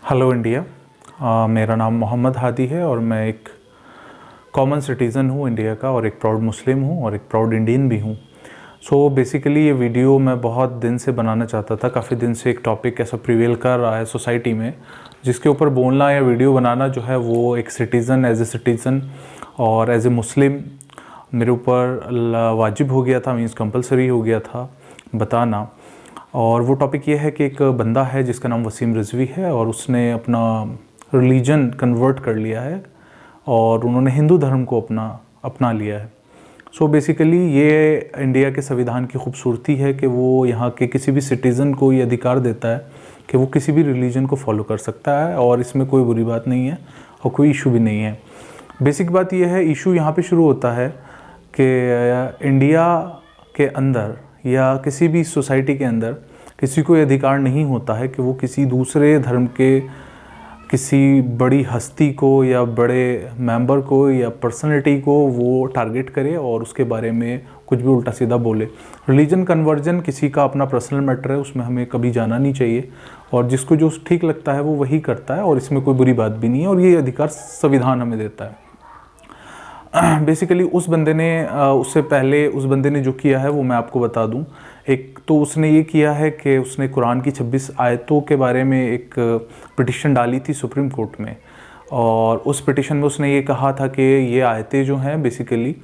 Hello India. मेरा नाम मोहम्मद हादी है और मैं एक कॉमन सिटीज़न हूँ इंडिया का, और एक प्राउड मुस्लिम हूँ और एक प्राउड इंडियन भी हूँ। सो बेसिकली ये वीडियो मैं बहुत दिन से बनाना चाहता था। काफ़ी दिन से एक टॉपिक ऐसा प्रिवेल कर रहा है सोसाइटी में, जिसके ऊपर बोलना या वीडियो बनाना जो है वो एक सिटीज़न, एज ए सिटीज़न और एज ए मुस्लिम मेरे ऊपर वाजिब हो गया था, मीन्स कंपलसरी हो गया था बताना। और वो टॉपिक ये है कि एक बंदा है जिसका नाम वसीम रिजवी है, और उसने अपना रिलीजन कन्वर्ट कर लिया है और उन्होंने हिंदू धर्म को अपना लिया है। सो बेसिकली ये इंडिया के संविधान की खूबसूरती है कि वो यहाँ के किसी भी सिटीज़न को ये अधिकार देता है कि वो किसी भी रिलीजन को फॉलो कर सकता है, और इसमें कोई बुरी बात नहीं है और कोई इशू भी नहीं है। बेसिक बात ये है, इशू यहाँ पे शुरू होता है कि इंडिया के अंदर या किसी भी सोसाइटी के अंदर किसी को ये अधिकार नहीं होता है कि वो किसी दूसरे धर्म के किसी बड़ी हस्ती को या बड़े मेंबर को या पर्सनैलिटी को वो टारगेट करे और उसके बारे में कुछ भी उल्टा सीधा बोले। रिलीजन कन्वर्जन किसी का अपना पर्सनल मैटर है, उसमें हमें कभी जाना नहीं चाहिए, और जिसको जो ठीक लगता है वो वही करता है, और इसमें कोई बुरी बात भी नहीं है, और ये अधिकार संविधान हमें देता है। बेसिकली उस बंदे ने उससे पहले उस बंदे ने जो किया है वो मैं आपको बता दूं। एक तो उसने ये किया है कि उसने कुरान की 26 आयतों के बारे में एक पिटिशन डाली थी सुप्रीम कोर्ट में, और उस पिटिशन में उसने ये कहा था कि ये आयतें जो हैं बेसिकली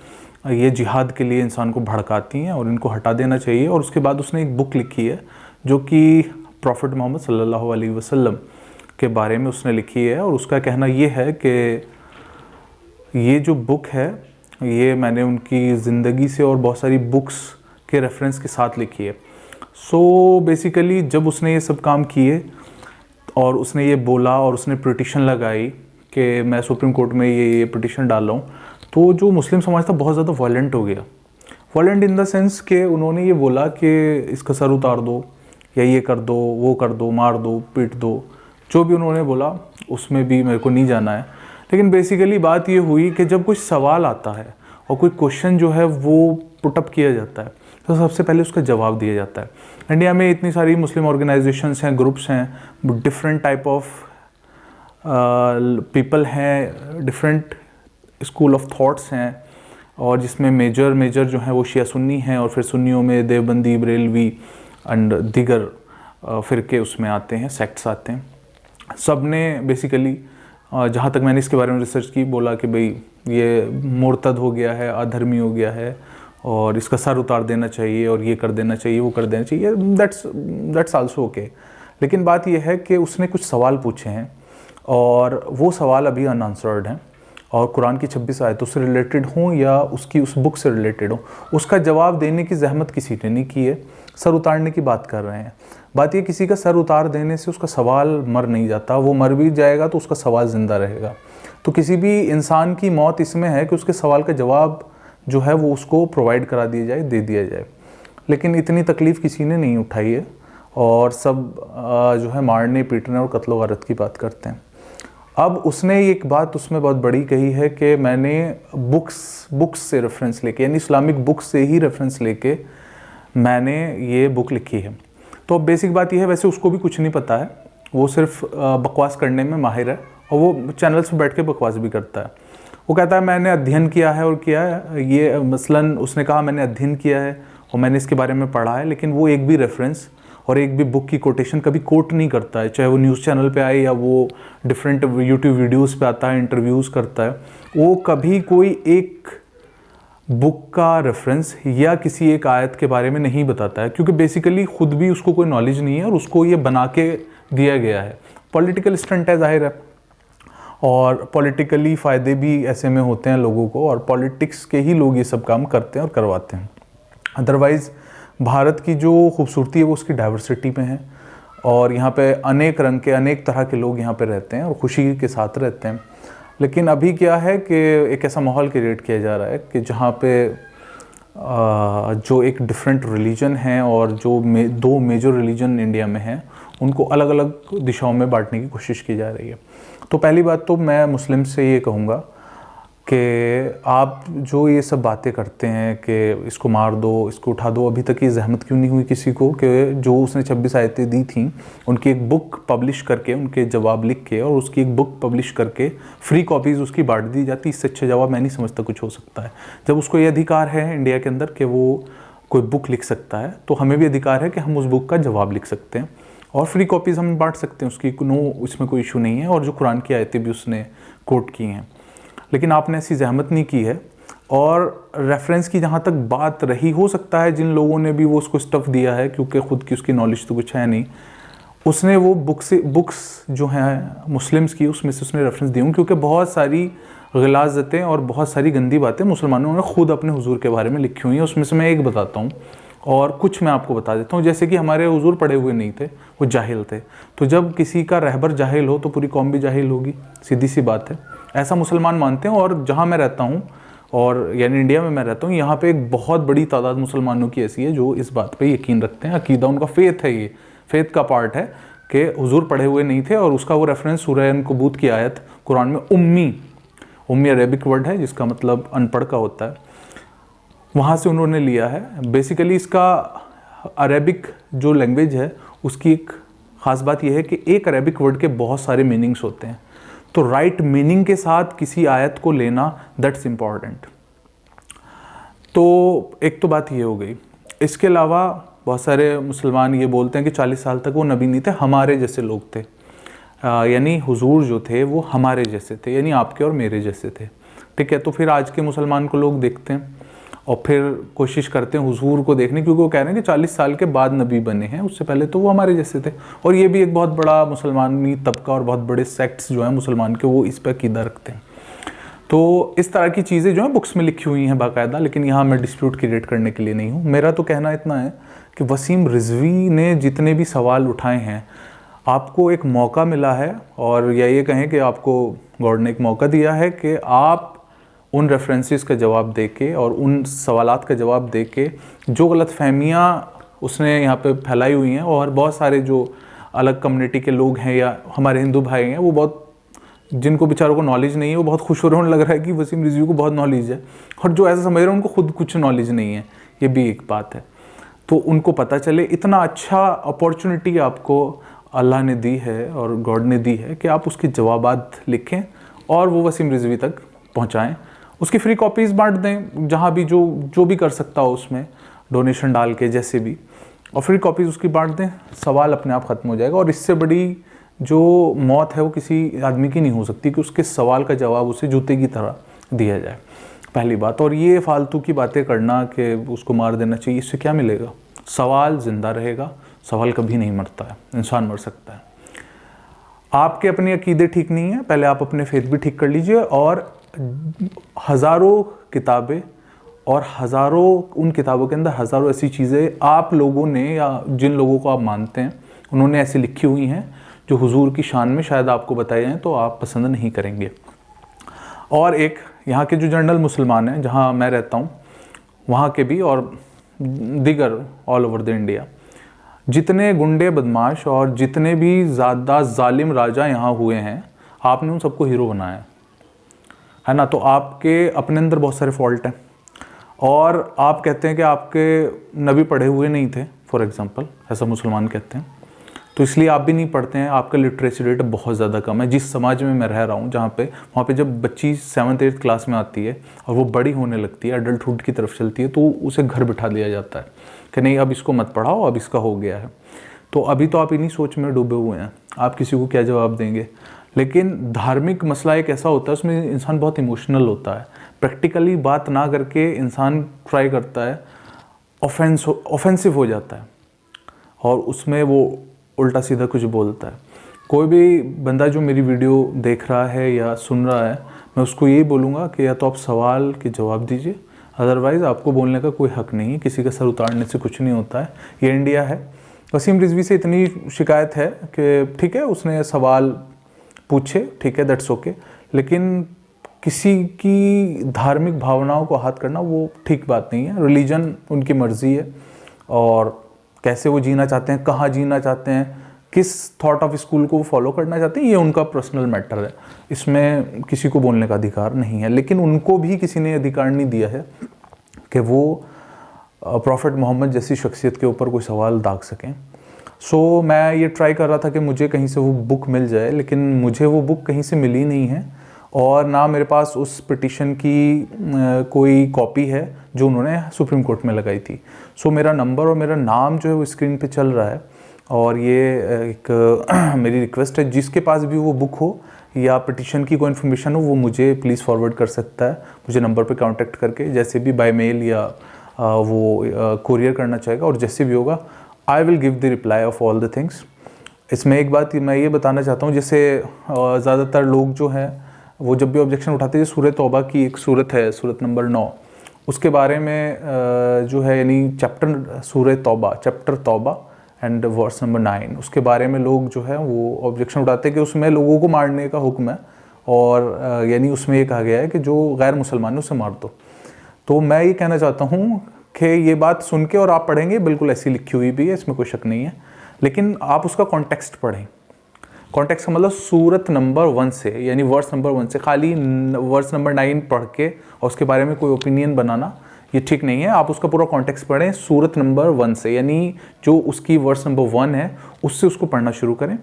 ये जिहाद के लिए इंसान को भड़काती हैं और इनको हटा देना चाहिए। और उसके बाद उसने एक बुक लिखी है जो कि प्रॉफिट मोहम्मद सल्लल्लाहु अलैहि वसल्लम के बारे में उसने लिखी है, और उसका कहना ये है कि ये जो बुक है ये मैंने उनकी ज़िंदगी से और बहुत सारी बुक्स के रेफरेंस के साथ लिखी है। सो बेसिकली जब उसने ये सब काम किए और उसने ये बोला और उसने पिटिशन लगाई कि मैं सुप्रीम कोर्ट में ये पिटिशन डाल रहा हूँ, तो जो मुस्लिम समाज था बहुत ज़्यादा वायलेंट हो गया। वायलेंट इन द सेंस कि उन्होंने ये बोला कि इसका सर उतार दो या ये कर दो, वो कर दो, मार दो, पीट दो, जो भी उन्होंने बोला उसमें भी मेरे को नहीं जाना है। लेकिन बेसिकली बात ये हुई कि जब कुछ सवाल आता है और कोई क्वेश्चन जो है वो पुटअप किया जाता है तो सबसे पहले उसका जवाब दिया जाता है। इंडिया में इतनी सारी मुस्लिम ऑर्गेनाइजेशंस हैं, ग्रुप्स हैं, डिफरेंट टाइप ऑफ पीपल हैं, डिफरेंट स्कूल ऑफ थॉट्स हैं, और जिसमें मेजर जो हैं वो शिया सुन्नी हैं, और फिर सुन्नियों में देवबंदी, बरेलवी एंड दीगर फ़िरके उसमें आते हैं, सेक्ट्स आते हैं। सब ने बेसिकली जहाँ तक मैंने इसके बारे में रिसर्च की बोला कि भाई ये मुर्तद हो गया है, अधर्मी हो गया है, और इसका सर उतार देना चाहिए, और ये कर देना चाहिए, वो कर देना चाहिए। That's also okay. लेकिन बात ये है कि उसने कुछ सवाल पूछे हैं और वो सवाल अभी अनआंसर्ड हैं, और कुरान की 26 आयतों से रिलेटेड हों या उसकी उस बुक से रिलेटेड हो, उसका जवाब देने की जहमत किसी ने नहीं की है। सर उतारने की बात कर रहे हैं। बात ये, किसी का सर उतार देने से उसका सवाल मर नहीं जाता, वो मर भी जाएगा तो उसका सवाल ज़िंदा रहेगा। तो किसी भी इंसान की मौत इसमें है कि उसके सवाल का जवाब जो है वो उसको प्रोवाइड करा दिया जाए, दे दिया जाए। लेकिन इतनी तकलीफ़ किसी ने नहीं उठाई है, और सब जो है मारने, पीटने और कत्ल वारत की बात करते हैं। अब उसने एक बात उसमें बहुत बड़ी कही है कि मैंने बुक्स से रेफरेंस लेके, यानी इस्लामिक बुक्स से ही रेफरेंस लेके मैंने ये बुक लिखी है। तो बेसिक बात यह है, वैसे उसको भी कुछ नहीं पता है, वो सिर्फ बकवास करने में माहिर है, और वो चैनल्स पर बैठ के बकवास भी करता है। वो कहता है मैंने अध्ययन किया है और किया है, ये मसलन उसने कहा मैंने अध्ययन किया है और मैंने इसके बारे में पढ़ा है, लेकिन वो एक भी रेफरेंस और एक भी बुक की कोटेशन कभी कोट नहीं करता है, चाहे वो न्यूज़ चैनल पे आए या वो डिफरेंट यूट्यूब वीडियोस पे आता है, इंटरव्यूज़ करता है। वो कभी कोई एक बुक का रेफरेंस या किसी एक आयत के बारे में नहीं बताता है, क्योंकि बेसिकली खुद भी उसको कोई नॉलेज नहीं है और उसको ये बना के दिया गया है। पॉलिटिकल स्टंट है, जाहिर है, और पॉलिटिकली फ़ायदे भी ऐसे में होते हैं लोगों को, और पॉलिटिक्स के ही लोग ये सब काम करते हैं और करवाते हैं। अदरवाइज़ भारत की जो खूबसूरती है वो उसकी डाइवर्सिटी में है, और यहाँ पे अनेक रंग के, अनेक तरह के लोग यहाँ पे रहते हैं और खुशी के साथ रहते हैं। लेकिन अभी क्या है कि एक ऐसा माहौल क्रिएट किया जा रहा है कि जहाँ पे जो एक डिफरेंट रिलीजन है और जो दो मेजर रिलीजन इंडिया में हैं उनको अलग अलग दिशाओं में बांटने की कोशिश की जा रही है। तो पहली बात तो मैं मुस्लिम से ये कहूँगा कि आप जो ये सब बातें करते हैं कि इसको मार दो, इसको उठा दो, अभी तक ये ज़हमत क्यों नहीं हुई किसी को कि जो उसने 26 आयतें दी थी उनकी एक बुक पब्लिश करके, उनके जवाब लिख के और उसकी एक बुक पब्लिश करके फ्री कॉपीज़ उसकी बांट दी जाती। इससे अच्छे जवाब मैं नहीं समझता कुछ हो सकता है। जब उसको ये अधिकार है इंडिया के अंदर कि वो कोई बुक लिख सकता है, तो हमें भी अधिकार है कि हम उस बुक का जवाब लिख सकते हैं और फ्री कॉपीज़ हम बांट सकते हैं उसकी, इसमें कोई इशू नहीं है। और जो कुरान की आयतें भी उसने कोट की हैं, लेकिन आपने ऐसी जहमत नहीं की है। और रेफरेंस की जहाँ तक बात रही, हो सकता है जिन लोगों ने भी वो उसको स्टफ़ दिया है, क्योंकि ख़ुद की उसकी नॉलेज तो कुछ है नहीं, उसने वो बुक्स जो हैं मुस्लिम्स की, उसमें से उसने रेफरेंस दी हूँ, क्योंकि बहुत सारी ग़लाज़तें और बहुत सारी गंदी बातें मुसलमानों ने ख़ुद अपने हुजूर के बारे में लिखी हुई हैं। उसमें से मैं एक बताता हूँ और कुछ मैं आपको बता देता हूँ। जैसे कि हमारे हुजूर पढ़े हुए नहीं थे, वो जाहिल थे, तो जब किसी का रहबर जाहिल हो तो पूरी कौम भी जाहिल होगी, सीधी सी बात है। ऐसा मुसलमान मानते हैं। और जहाँ मैं रहता हूँ, और यानी इंडिया में मैं रहता हूँ, यहाँ पे एक बहुत बड़ी तादाद मुसलमानों की ऐसी है जो इस बात पे यकीन रखते हैं। अकीदा उनका फेथ है, ये फेथ का पार्ट है कि हुजूर पढ़े हुए नहीं थे। और उसका वो रेफरेंस सूरह अनकबूत की आयत कुरान में, उम्मी अरेबिक वर्ड है जिसका मतलब अनपढ़ का होता है, वहाँ से उन्होंने लिया है। बेसिकली इसका अरेबिक जो लैंग्वेज है उसकी एक ख़ास बात यह है कि एक अरेबिक वर्ड के बहुत सारे मीनिंग्स होते हैं, तो राइट मीनिंग के साथ किसी आयत को लेना, दैट्स इम्पॉर्टेंट। तो एक तो बात ये हो गई। इसके अलावा बहुत सारे मुसलमान ये बोलते हैं कि 40 साल तक वो नबी नहीं थे, हमारे जैसे लोग थे, यानी हुजूर जो थे वो हमारे जैसे थे, यानी आपके और मेरे जैसे थे। ठीक है, तो फिर आज के मुसलमान को लोग देखते हैं और फिर कोशिश करते हैं हुजूर को देखने, क्योंकि वो कह रहे हैं कि 40 साल के बाद नबी बने हैं, उससे पहले तो वो हमारे जैसे थे। और ये भी एक बहुत बड़ा मुसलमानी तबका और बहुत बड़े सेक्ट्स जो हैं मुसलमान के, वो इस पर अकीदा रखते हैं। तो इस तरह की चीज़ें जो हैं बुक्स में लिखी हुई हैं बाकायदा, लेकिन यहाँ मैं डिस्प्यूट क्रिएट करने के लिए नहीं हूँ। मेरा तो कहना इतना है कि वसीम रिजवी ने जितने भी सवाल उठाए हैं, आपको एक मौका मिला है, और या ये कहें कि आपको गॉड ने एक मौका दिया है कि आप उन रेफरेंसेस का जवाब देके और उन सवालात का जवाब देके जो गलतफहमियाँ उसने यहाँ पे फैलाई हुई हैं, और बहुत सारे जो अलग कम्युनिटी के लोग हैं या हमारे हिंदू भाई हैं, वो बहुत, जिनको बेचारों को नॉलेज नहीं है, वो बहुत खुश हो रहे हैं, लग रहा है कि वसीम रिजवी को बहुत नॉलेज है, और जो ऐसा समझ रहे हैं उनको खुद कुछ नॉलेज नहीं है, ये भी एक बात है। तो उनको पता चले, इतना अच्छा अपॉर्चुनिटी आपको अल्लाह ने दी है और गॉड ने दी है कि आप उसके जवाबात लिखें और वो वसीम रिजवी तक पहुँचाएँ। उसकी फ्री कॉपीज़ बांट दें, जहाँ भी जो भी कर सकता हो उसमें डोनेशन डाल के, जैसे भी, और फ्री कॉपीज़ उसकी बांट दें, सवाल अपने आप ख़त्म हो जाएगा। और इससे बड़ी जो मौत है वो किसी आदमी की नहीं हो सकती कि उसके सवाल का जवाब उसे जूते की तरह दिया जाए, पहली बात। और ये फालतू की बातें करना कि उसको मार देना चाहिए, इससे क्या मिलेगा? सवाल ज़िंदा रहेगा, सवाल कभी नहीं मरता है, इंसान मर सकता है। आपके अपने अकीदे ठीक नहीं है, पहले आप अपने फेथ भी ठीक कर लीजिए। और हज़ारों किताबें और हज़ारों, उन किताबों के अंदर हज़ारों ऐसी चीज़ें आप लोगों ने या जिन लोगों को आप मानते हैं उन्होंने ऐसी लिखी हुई हैं जो हुजूर की शान में शायद आपको बताए जाएँ तो आप पसंद नहीं करेंगे। और एक यहाँ के जो जनरल मुसलमान हैं, जहाँ मैं रहता हूँ, वहाँ के भी और दीगर ऑल ओवर द इंडिया, जितने गुंडे बदमाश और जितने भी ज़्यादा जालिम राजा यहाँ हुए हैं, आपने उन सबको हीरो बनाया है ना। तो आपके अपने अंदर बहुत सारे फॉल्ट हैं, और आप कहते हैं कि आपके नबी पढ़े हुए नहीं थे, फॉर एग्जांपल, ऐसा मुसलमान कहते हैं, तो इसलिए आप भी नहीं पढ़ते हैं। आपका लिटरेसी रेट बहुत ज़्यादा कम है। जिस समाज में मैं रह रहा हूँ, जहाँ पे, वहाँ पे जब बच्ची 7th 8th क्लास में आती है और वो बड़ी होने लगती है, एडल्टहुड की तरफ चलती है, तो उसे घर बिठा दिया जाता है कि नहीं, अब इसको मत पढ़ाओ, अब इसका हो गया है। तो अभी तो आप इन्हीं सोच में डूबे हुए हैं, आप किसी को क्या जवाब देंगे। लेकिन धार्मिक मसला एक ऐसा होता है, उसमें इंसान बहुत इमोशनल होता है। प्रैक्टिकली बात ना करके इंसान ट्राई करता है, ऑफेंसिव हो जाता है, और उसमें वो उल्टा सीधा कुछ बोलता है। कोई भी बंदा जो मेरी वीडियो देख रहा है या सुन रहा है, मैं उसको यही बोलूँगा कि या तो आप सवाल के जवाब दीजिए, अदरवाइज़ आपको बोलने का कोई हक़ नहीं है। किसी का सर उतारने से कुछ नहीं होता है, ये इंडिया है। वसीम रिजवी से इतनी शिकायत है कि ठीक है, उसने सवाल पूछे, ठीक है, दैट्स ओके, लेकिन किसी की धार्मिक भावनाओं को आहत करना वो ठीक बात नहीं है। रिलीजन उनकी मर्ज़ी है, और कैसे वो जीना चाहते हैं, कहाँ जीना चाहते हैं, किस थॉट ऑफ स्कूल को फॉलो करना चाहते हैं ये उनका पर्सनल मैटर है, इसमें किसी को बोलने का अधिकार नहीं है। लेकिन उनको भी किसी ने अधिकार नहीं दिया है कि वो प्रॉफिट मोहम्मद जैसी शख्सियत के ऊपर कोई सवाल दाग सकें। सो मैं ये ट्राई कर रहा था कि मुझे कहीं से वो बुक मिल जाए, लेकिन मुझे वो बुक कहीं से मिली नहीं है और ना मेरे पास उस पिटिशन की कोई कॉपी है जो उन्होंने सुप्रीम कोर्ट में लगाई थी। सो मेरा नंबर और मेरा नाम जो है वो स्क्रीन पे चल रहा है और ये एक मेरी रिक्वेस्ट है, जिसके पास भी वो बुक हो या पिटिशन की कोई इन्फॉर्मेशन हो वो मुझे प्लीज़ फॉरवर्ड कर सकता है, मुझे नंबर पे कांटेक्ट करके, जैसे भी बाय मेल या वो कुरियर करना चाहेगा और जैसे भी होगा I will give the reply off all the things. इसमें एक बात मैं ये बताना चाहता हूँ, जैसे ज़्यादातर लोग जो हैं वो जब भी ऑब्जेक्शन उठाते हैं, सूरह तौबा की एक सूरत है, सूरत नंबर 9, उसके बारे में जो है यानी चैप्टर सूरह तौबा, चैप्टर तौबा एंड वर्स नंबर 9, उसके बारे में लोग जो है वो ऑब्जेक्शन उठाते हैं कि उसमें लोगों को मारने का हुक्म है और यानी उसमें ये कहा गया है कि जो गैर मुसलमान है उसे मार दो। तो मैं ये कहना चाहता हूँ कि ये बात सुन के और आप पढ़ेंगे बिल्कुल ऐसी लिखी हुई भी है, इसमें कोई शक नहीं है, लेकिन आप उसका कॉन्टेक्स्ट पढ़ें। कॉन्टेक्स्ट का मतलब सूरत नंबर 1 से यानी वर्स नंबर 1 से, खाली वर्स नंबर 9 पढ़ के और उसके बारे में कोई ओपिनियन बनाना ये ठीक नहीं है। आप उसका पूरा कॉन्टेक्स्ट पढ़ें सूरत नंबर 1 से, यानी जो उसकी वर्स नंबर 1 है उससे उसको पढ़ना शुरू करें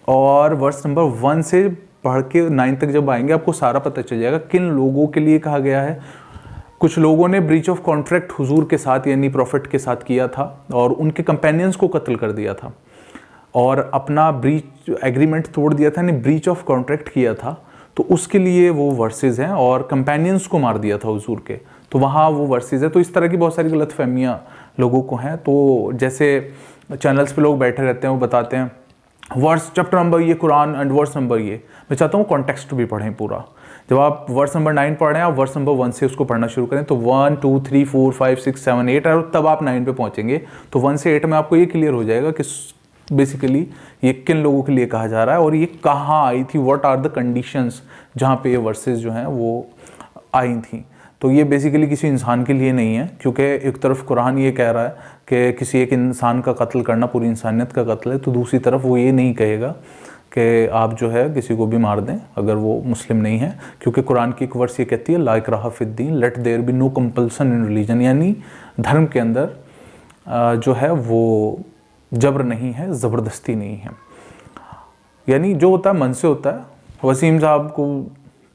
और वर्स नंबर 1 से पढ़ के 9 तक जब आएंगे आपको सारा पता चल जाएगा किन लोगों के लिए कहा गया है। कुछ लोगों ने ब्रीच ऑफ कॉन्ट्रैक्ट हुजूर के साथ यानी प्रॉफिट के साथ किया था और उनके कंपेनियंस को कत्ल कर दिया था और अपना ब्रीच एग्रीमेंट तोड़ दिया था, यानी ब्रीच ऑफ कॉन्ट्रैक्ट किया था, तो उसके लिए वो वर्सेस हैं और कंपेनियंस को मार दिया था हुजूर के, तो वहाँ वो वर्सेस है। तो इस तरह की बहुत सारी गलत फहमियाँ लोगों को हैं। तो जैसे चैनल्स पे लोग बैठे रहते हैं वो बताते हैं वर्स चैप्टर नंबर ये कुरान एंड वर्स नंबर ये, मैं चाहता हूँ कॉन्टेक्स्ट भी पढ़ें पूरा। जब आप वर्स नंबर 9 पढ़ रहे हैं आप वर्स नंबर 1 से उसको पढ़ना शुरू करें, तो 1 2 3 4 5 6 7 8 और तब आप 9 पे पहुँचेंगे। तो 1 से 8 में आपको ये क्लियर हो जाएगा कि बेसिकली ये किन लोगों के लिए कहा जा रहा है और ये कहाँ आई थी, व्हाट आर द कंडीशंस जहाँ पे ये वर्सेस जो हैं वो आई थी। तो ये बेसिकली किसी इंसान के लिए नहीं है, क्योंकि एक तरफ कुरान ये कह रहा है कि किसी एक इंसान का कत्ल करना पूरी इंसानियत का कत्ल है, तो दूसरी तरफ वो ये नहीं कहेगा कि आप जो है किसी को भी मार दें अगर वो मुस्लिम नहीं है, क्योंकि कुरान की एक वर्स ये कहती है ला इकराहा फिद्दीन let there be no compulsion in religion, यानी धर्म के अंदर जो है वो जबर नहीं है, ज़बरदस्ती नहीं है, यानी जो होता है मन से होता है। वसीम साहब को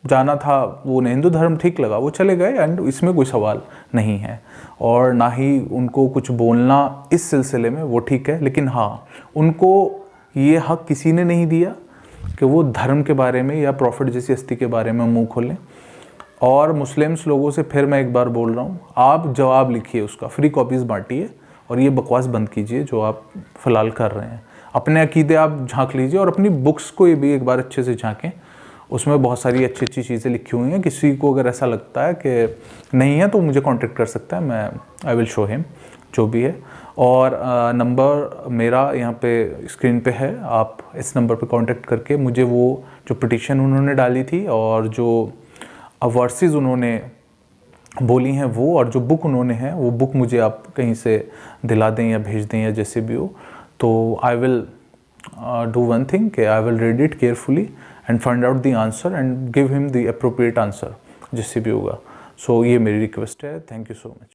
जाना था, वो उन्हें हिंदू धर्म ठीक लगा, वो चले गए एंड इसमें कोई सवाल नहीं है और ना ही उनको कुछ बोलना इस सिलसिले में वो ठीक है। लेकिन हाँ, उनको ये हक किसी ने नहीं दिया कि वो धर्म के बारे में या प्रॉफिट जैसी हस्ती के बारे में मुंह खोलें। और मुस्लिम्स लोगों से फिर मैं एक बार बोल रहा हूँ, आप जवाब लिखिए उसका, फ्री कॉपीज़ बांटिए और ये बकवास बंद कीजिए जो आप फ़िलहाल कर रहे हैं। अपने अकीदे आप झांक लीजिए और अपनी बुक्स को ये भी एक बार अच्छे से झांकें, उसमें बहुत सारी अच्छी अच्छी चीज़ें लिखी हुई हैं। किसी को अगर ऐसा लगता है कि नहीं है तो मुझे कांटेक्ट कर सकता है, मैं आई विल शो हिम जो भी है। और नंबर मेरा यहाँ पे स्क्रीन पे है, आप इस नंबर पे कांटेक्ट करके मुझे वो जो पिटीशन उन्होंने डाली थी और जो वर्सेस उन्होंने बोली हैं वो और जो बुक उन्होंने है वो बुक मुझे आप कहीं से दिला दें या भेज दें या जैसे भी हो, तो I will do one thing कि I will read it carefully and find out the answer and give him the appropriate answer जैसे भी होगा। सो ये मेरी रिक्वेस्ट है। Thank you so much.